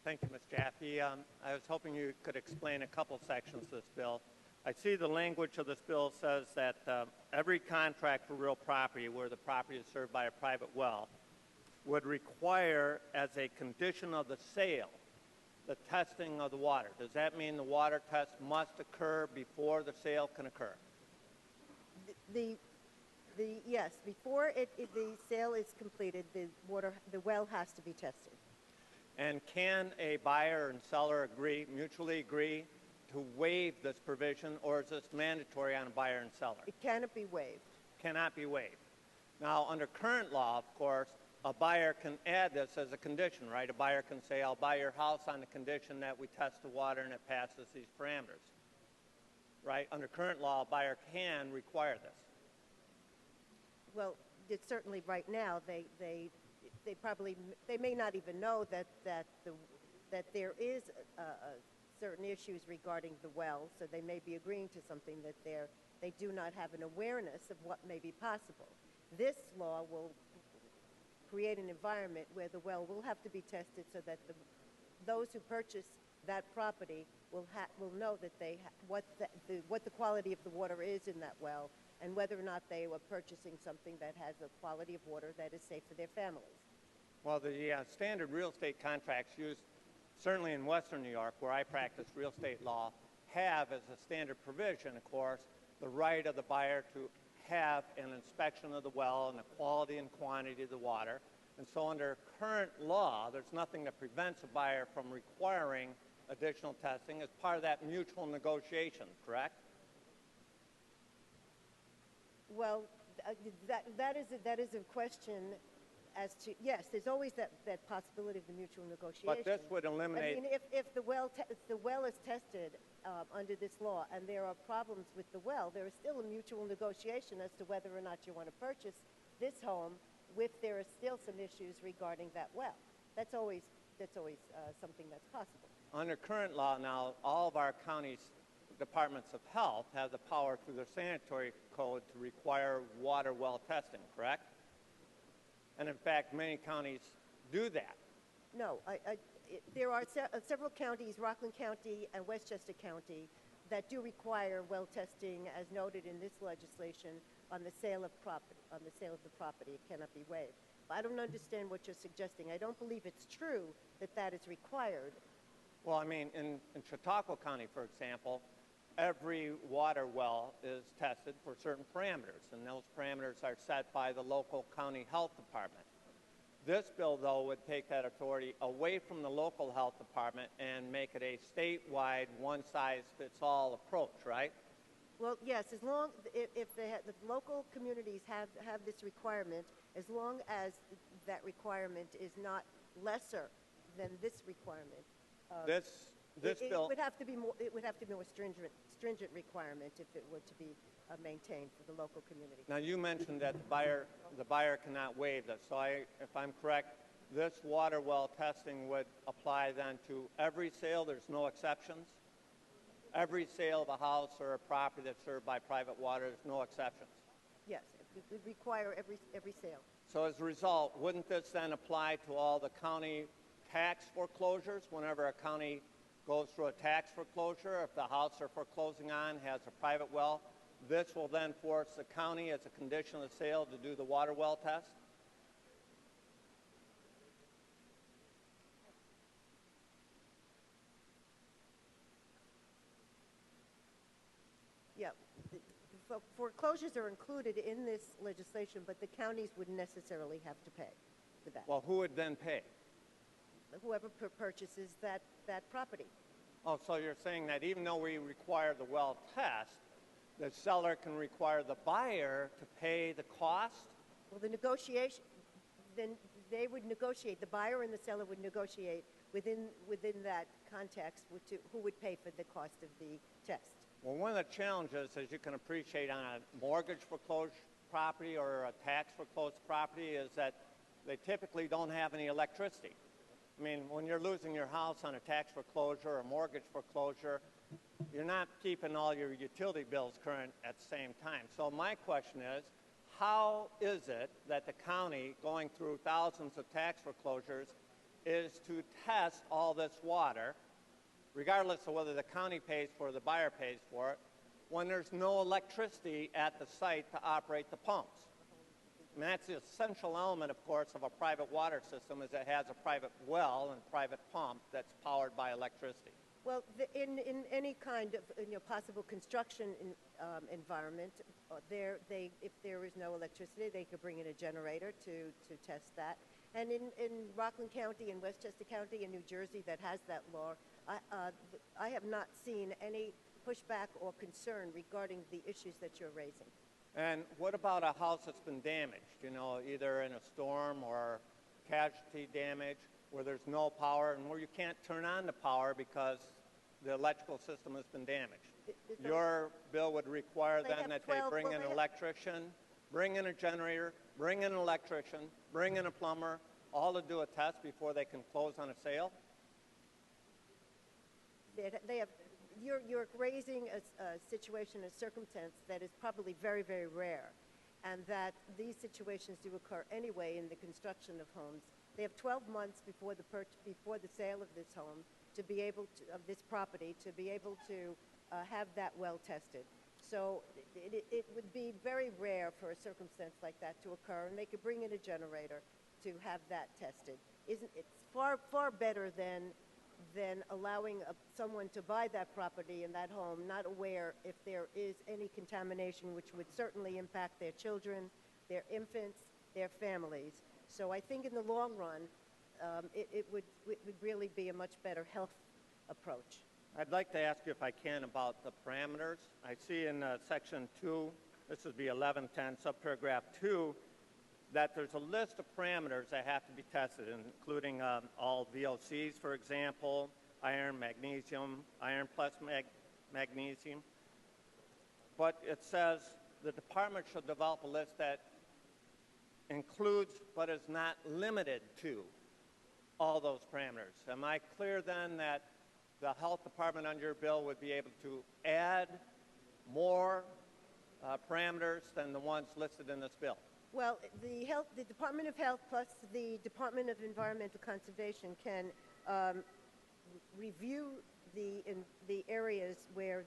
Thank you, Ms. Jaffe. I was hoping you could explain a couple sections of this bill. I see the language of this bill says that every contract for real property where the property is served by a private well would require as a condition of the sale the testing of the water. Does that mean the water test must occur before the sale can occur? Yes, before the sale is completed, the well has to be tested. And can a buyer and seller mutually agree to waive this provision, or is this mandatory on a buyer and seller? It cannot be waived. Cannot be waived. Now, under current law, of course, a buyer can add this as a condition, right? A buyer can say, I'll buy your house on the condition that we test the water and it passes these parameters, right? Under current law, a buyer can require this. Well, it's certainly right now they may not even know that there is certain issues regarding the well, so they may be agreeing to something that they do not have an awareness of what may be possible. This law will create an environment where the well will have to be tested so that those who purchase that property will know that what the quality of the water is in that well, and whether or not they were purchasing something that has a quality of water that is safe for their families. Well, the standard real estate contracts used, certainly in Western New York, where I practice real estate law, have as a standard provision, of course, the right of the buyer to have an inspection of the well and the quality and quantity of the water. And so under current law, there's nothing that prevents a buyer from requiring additional testing as part of that mutual negotiation, correct? Well, that is a question as to, yes, there's always that possibility of the mutual negotiation. But this would eliminate... I mean, if the well is tested under this law and there are problems with the well, there is still a mutual negotiation as to whether or not you want to purchase this home if there are still some issues regarding that well. That's always something that's possible. Under current law now, all of our counties' departments of health have the power through their sanitary code to require water well testing, correct? And in fact, many counties do that. No, there are several counties, Rockland County and Westchester County, that do require well testing, as noted in this legislation, on the sale of property. On the sale of the property, it cannot be waived. But I don't understand what you're suggesting. I don't believe it's true that is required. Well, I mean, in Chautauqua County, for example, every water well is tested for certain parameters, and those parameters are set by the local county health department. This bill, though, would take that authority away from the local health department and make it a statewide, one-size-fits-all approach, right? Well, yes, as long if the local communities have this requirement, as long as that requirement is not lesser than this requirement. This bill would have to be more. It would have to be more stringent requirement if it were to be maintained for the local community. Now, you mentioned that the buyer cannot waive this. So, if I'm correct, this water well testing would apply then to every sale. There's no exceptions. Every sale of a house or a property that's served by private water, there's no exceptions. Yes, it would require every sale. So, as a result, wouldn't this then apply to all the county tax foreclosures whenever a county goes through a tax foreclosure? If the house they're foreclosing on has a private well, this will then force the county as a condition of the sale to do the water well test? Yeah, the foreclosures are included in this legislation, but the counties wouldn't necessarily have to pay for that. Well, who would then pay? Whoever purchases that property. Oh, so you're saying that even though we require the well test, the seller can require the buyer to pay the cost? Well, the negotiation, then they would negotiate, the buyer and the seller would negotiate within that context who would pay for the cost of the test. Well, one of the challenges, as you can appreciate, on a mortgage foreclosed property or a tax foreclosed property is that they typically don't have any electricity. I mean, when you're losing your house on a tax foreclosure or mortgage foreclosure, you're not keeping all your utility bills current at the same time. So my question is, how is it that the county, going through thousands of tax foreclosures, is to test all this water, regardless of whether the county pays for it or the buyer pays for it, when there's no electricity at the site to operate the pumps. I mean, that's the essential element, of course, of a private water system, is it has a private well and private pump that's powered by electricity. Well, in any kind of possible construction environment, if there is no electricity, they could bring in a generator to test that. And in Rockland County and Westchester County in New Jersey that has that law, I have not seen any pushback or concern regarding the issues that you're raising. And what about a house that's been damaged, either in a storm or casualty damage, where there's no power and where you can't turn on the power because the electrical system has been damaged? Your bill would require then that they bring in an electrician, bring in a generator, bring in an electrician, bring in a plumber, all to do a test before they can close on a sale? You're raising a situation, a circumstance that is probably very, very rare, and that these situations do occur anyway in the construction of homes. They have 12 months before the sale of this home to be able to, of this property, to be able to have that well tested. So it would be very rare for a circumstance like that to occur, and they could bring in a generator to have that tested. It's far, far better than allowing someone to buy that property and that home not aware if there is any contamination, which would certainly impact their children, their infants, their families. So I think in the long run, it would really be a much better health approach. I'd like to ask you, if I can, about the parameters. I see in Section 2, this would be 1110, subparagraph 2, that there's a list of parameters that have to be tested, including all VOCs, for example, iron, magnesium, iron plus magnesium. But it says the department shall develop a list that includes but is not limited to all those parameters. Am I clear then that the health department under your bill would be able to add more parameters than the ones listed in this bill? Well, the Department of Health plus the Department of Environmental Conservation can review the areas where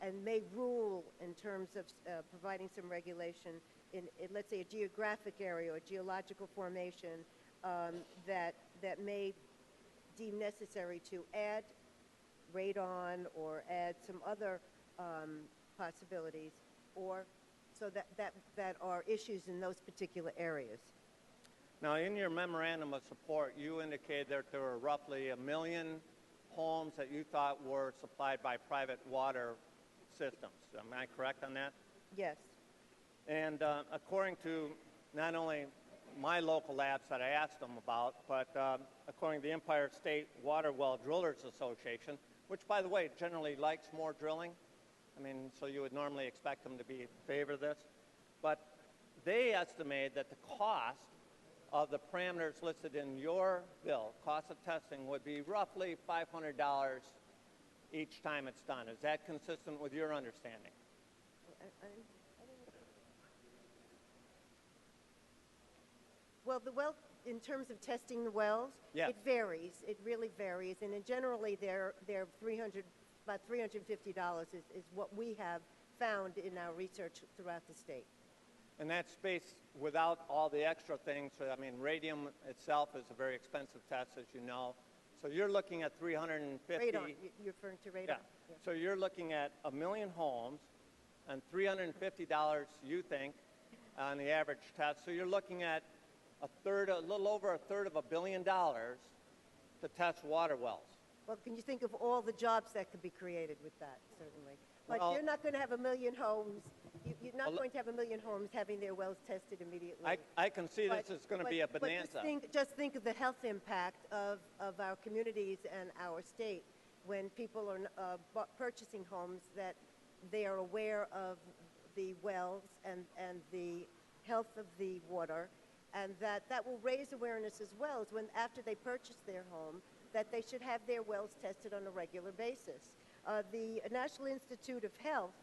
and may rule in terms of providing some regulation in, let's say, a geographic area or geological formation that may deem necessary to add radon or add some other possibilities, or so that are issues in those particular areas. Now, in your memorandum of support, you indicated that there were roughly 1 million homes that you thought were supplied by private water systems. Am I correct on that? Yes. And according to not only my local labs that I asked them about, but according to the Empire State Water Well Drillers Association, which, by the way, generally likes more drilling. I mean, so you would normally expect them to be in favor of this. But they estimate that the cost of the parameters listed in your bill, cost of testing, would be roughly $500 each time it's done. Is that consistent with your understanding? Well, in terms of testing the wells, yes. It varies. It really varies, and generally, they're about $350 is what we have found in our research throughout the state. And that's based without all the extra things. I mean, radium itself is a very expensive test, as you know. So you're looking at 350. Radon. You're referring to radon? Yeah. So you're looking at 1 million homes and $350, you think, on the average test. So you're looking at a little over $1/3 of $1 billion to test water wells. Well, can you think of all the jobs that could be created with that, certainly. But well, you're not going to have 1 million homes. You're not going to have 1 million homes having their wells tested immediately. I can see this is going to be a bonanza. But just think of the health impact of our communities and our state when people are purchasing homes, that they are aware of the wells and the health of the water, and that will raise awareness as well as when after they purchase their home, that they should have their wells tested on a regular basis. The National Institute of Health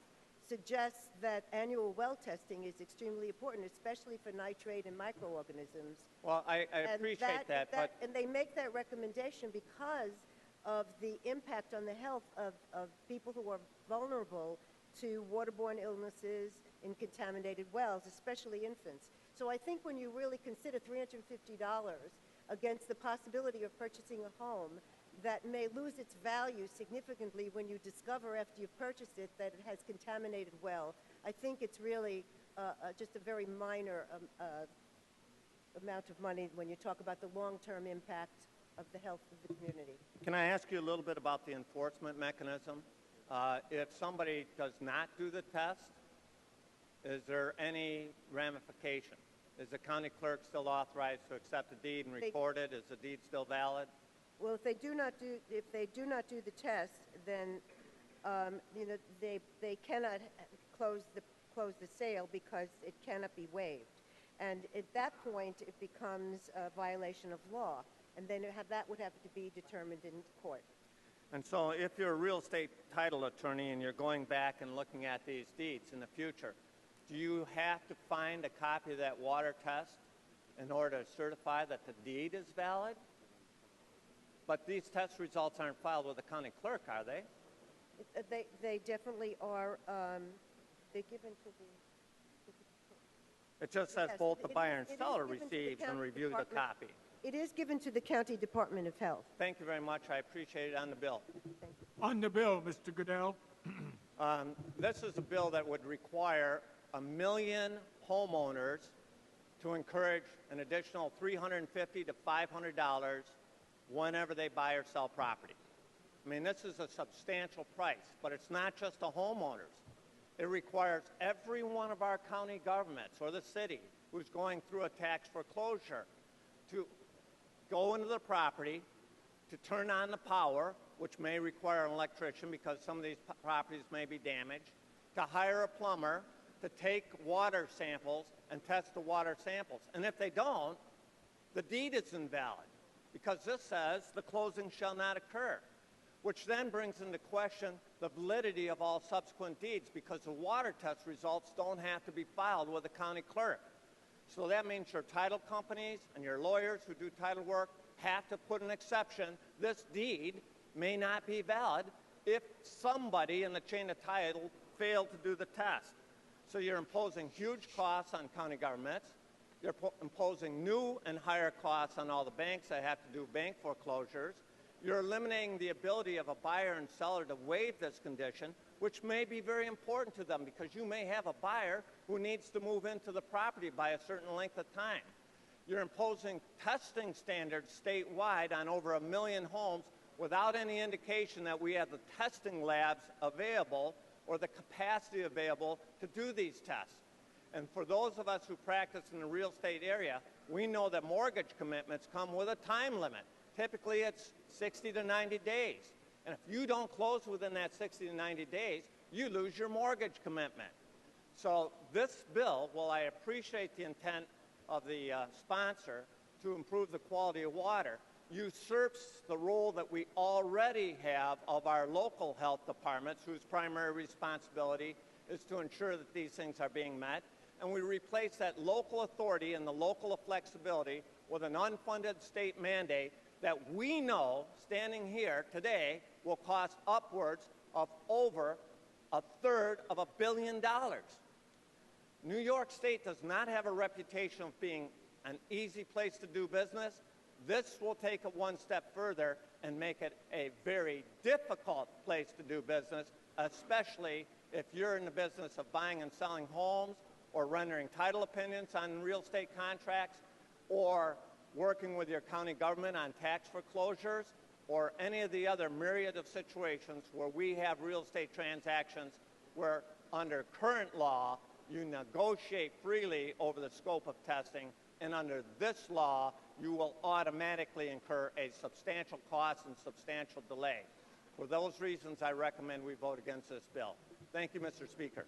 suggests that annual well testing is extremely important, especially for nitrate and microorganisms. Well, I And appreciate that, but and they make that recommendation because of the impact on the health of people who are vulnerable to waterborne illnesses in contaminated wells, especially infants. So I think when you really consider $350 against the possibility of purchasing a home that may lose its value significantly when you discover after you've purchased it that it has contaminated well, I think it's really just a very minor amount of money when you talk about the long-term impact of the health of the community. can I ask you a little bit about the enforcement mechanism? If somebody does not do the test, is there any ramification? Is the county clerk still authorized to accept the deed and record it? Is the deed still valid? Well, if they do not do the test, then they cannot close the sale because it cannot be waived, and at that point it becomes a violation of law, and then that would have to be determined in court. And so if you're a real estate title attorney and you're going back and looking at these deeds in the future, do you have to find a copy of that water test in order to certify that the deed is valid? But these test results aren't filed with the county clerk, are they? They definitely are. They're given to the. It just says Yes, both the buyer and it is seller given to the receives and county review the department. copy. It is given to the County Department of Health. Thank you very much. I appreciate it. On the bill. Thank you. On the bill, Mr. Goodell. This is a bill that would require 1 million homeowners to encourage an additional $350 to $500 whenever they buy or sell property. I mean, this is a substantial price, but it's not just the homeowners. It requires every one of our county governments or the city who's going through a tax foreclosure to go into the property, to turn on the power, which may require an electrician because some of these properties may be damaged, to hire a plumber, to take water samples and test the water samples. And if they don't, the deed is invalid because this says the closing shall not occur, which then brings into question the validity of all subsequent deeds because the water test results don't have to be filed with the county clerk. So that means your title companies and your lawyers who do title work have to put an exception. This deed may not be valid if somebody in the chain of title failed to do the test. So you're imposing huge costs on county governments. You're imposing new and higher costs on all the banks that have to do bank foreclosures. You're eliminating the ability of a buyer and seller to waive this condition, which may be very important to them because you may have a buyer who needs to move into the property by a certain length of time. You're imposing testing standards statewide on over 1 million homes without any indication that we have the testing labs available or the capacity available to do these tests. And for those of us who practice in the real estate area, we know that mortgage commitments come with a time limit. Typically, it's 60 to 90 days. And if you don't close within that 60 to 90 days, you lose your mortgage commitment. So this bill, while I appreciate the intent of the sponsor to improve the quality of water, usurps the role that we already have of our local health departments, whose primary responsibility is to ensure that these things are being met. And we replace that local authority and the local flexibility with an unfunded state mandate that we know, standing here today, will cost upwards of over $1/3 billion. New York State does not have a reputation of being an easy place to do business. This will take it one step further and make it a very difficult place to do business, especially if you're in the business of buying and selling homes or rendering title opinions on real estate contracts or working with your county government on tax foreclosures or any of the other myriad of situations where we have real estate transactions where under current law you negotiate freely over the scope of testing, and under this law you will automatically incur a substantial cost and substantial delay. For those reasons, I recommend we vote against this bill. Thank you, Mr. Speaker.